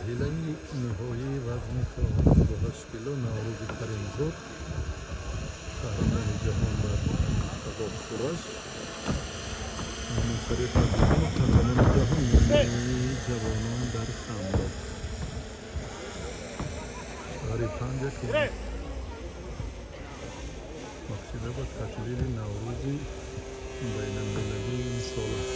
مرحله نهایی وزن 48 کیلو نوروز کرمزور قهرمان جهان در کباب فروش منصرف عزیزان قهرمان جهان جوانان در سمبو شهر پنجه که مقصده با تقلیل نوروزی بین المللی این سال است.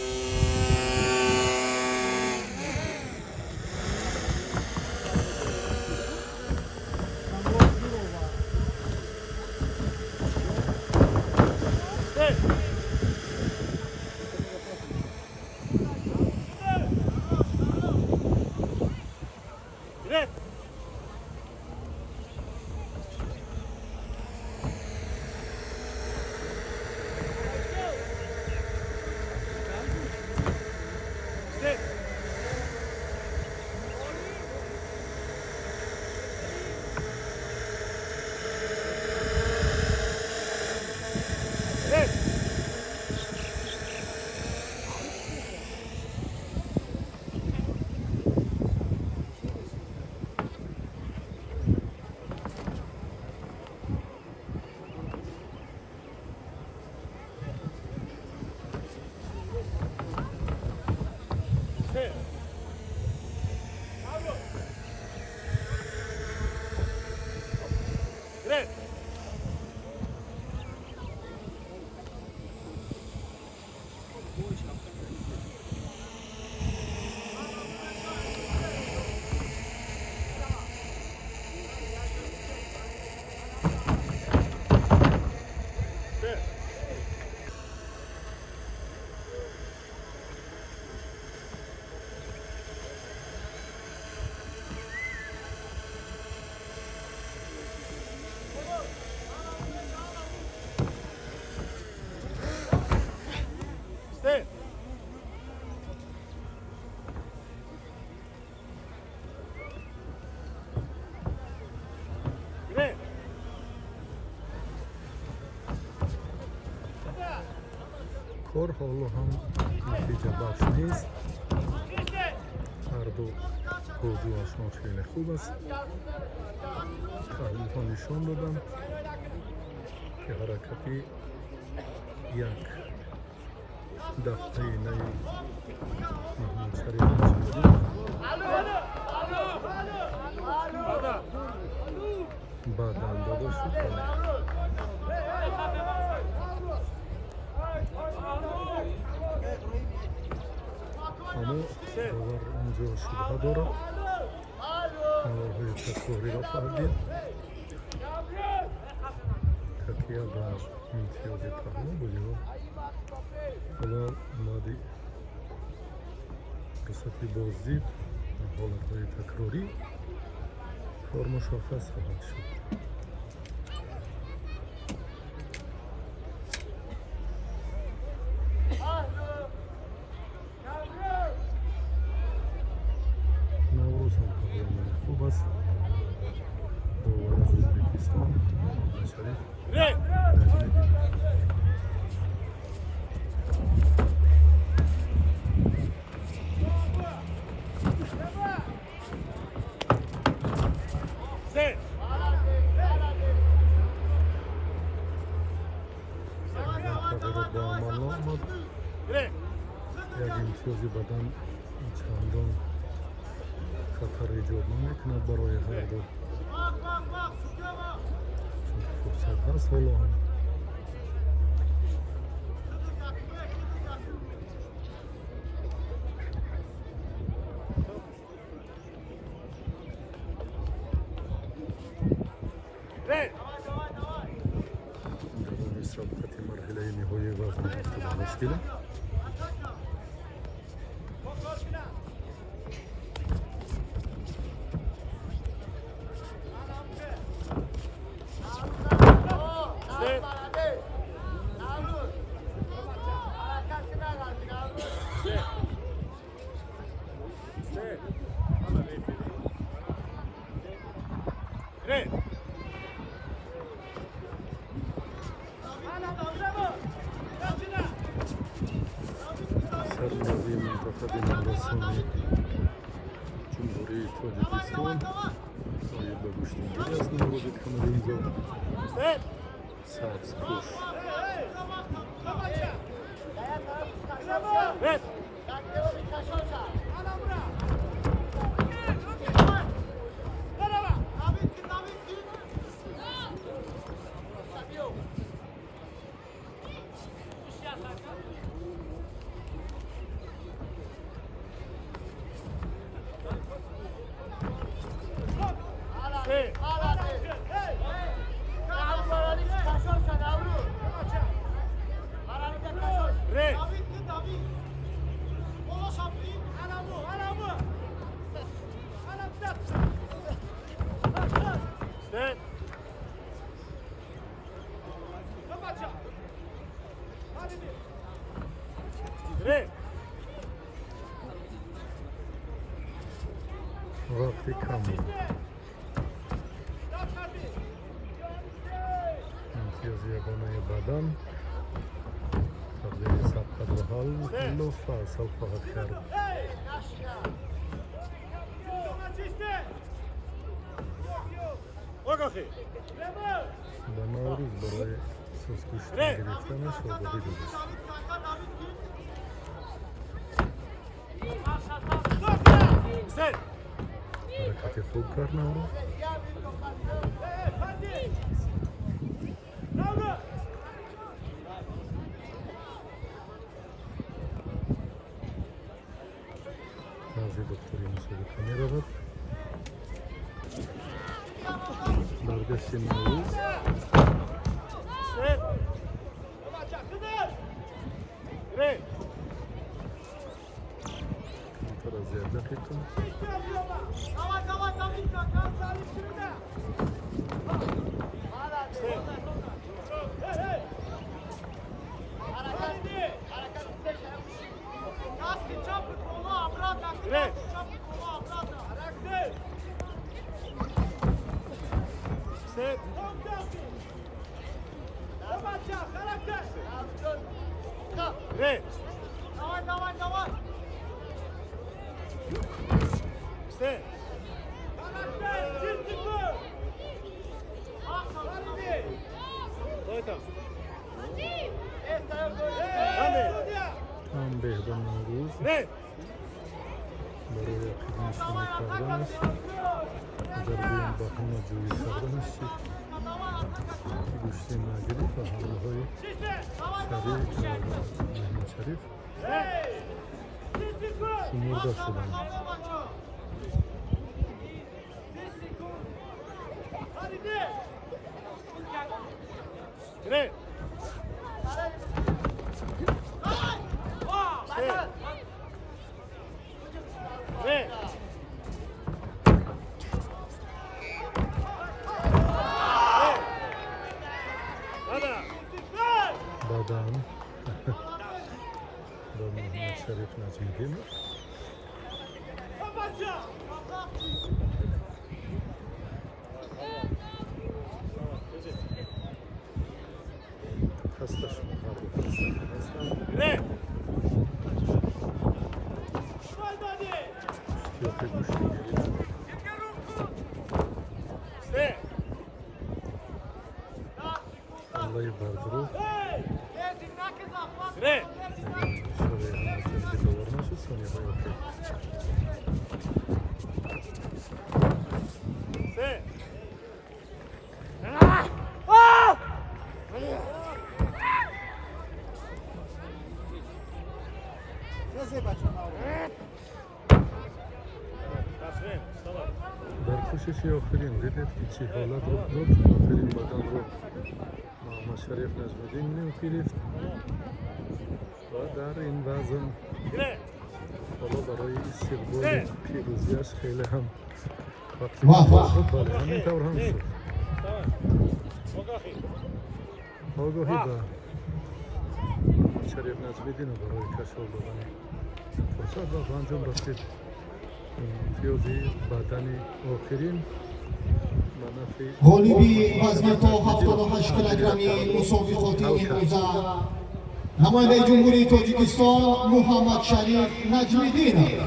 کار حالا هم نتیجه بخش نیست. هر دو بازی‌هاشون خیلی خوب است. تحلیل‌ها نشان دادن که حرکتی یک دفعه نی محمود شریف نشد بعد داده شد. اما باور اینجا شبه داره نوارهای تکراری را فردید تکیه بر امتیاز پهلو بودیم حالا اومدی رسطی بازدید حالتهای تکراری کار مشخص خواهد شد. خوب است. داور از ازبکستان شریف نجمی تغییرات با عمل آمد. یک امتیازی بدن چندان خطر ایجاد نمیکند برای هر دو چون فرصت هست. حالا هم جواب سابقه مرحله نهایی وزن 78 کیلو سرمایه‌ای منتخب نورسانی جمهوری تاجیکستان آیا به گوشتنگی از نوازید کنه اینجا سبز پوش وقتی کم امتیاز یگانه بدن تغییر سبقت و حال کل فصل خواهد کرد به نوروز برای سوسکوشتن گرفتنش آگاهی داده حرکت خوب کرد نوروز نازی دکتری مسابقه می رود برگشت نوروز کنتر از زیاده خیلی هم بهدن نوروز برای خدمتشون کردنش ضربه با همه جویی کردنش گوشتی نگیرید و حمله های شریف و محمد شریف شمرده شدن بدن با محمد شریف نجمیدین خسته شما هر دو خسته هستم اشتیاق گوشتی گرید الله بردرو شوی همه تنبی دور نشد سونی های اوکی در کوشش آخرین دیدید که چی حالت رخ داد آخرین بدن رو محمد شریف نجمیدین نمی‌گرفت و در این وزن حالا برای استقبال پیروزیش خیلی هم وقتی بود بله همینطور هم شد آگاهی با محمد شریف نجمیدین برای کشف دادن فرصت و انجام رسید امتیازی بدن آخرین غالبی وزن تا 78 کیلوگرمی مسابقات امروزه نماینده جمهوری تاجیکستان محمد شریف نجمیدین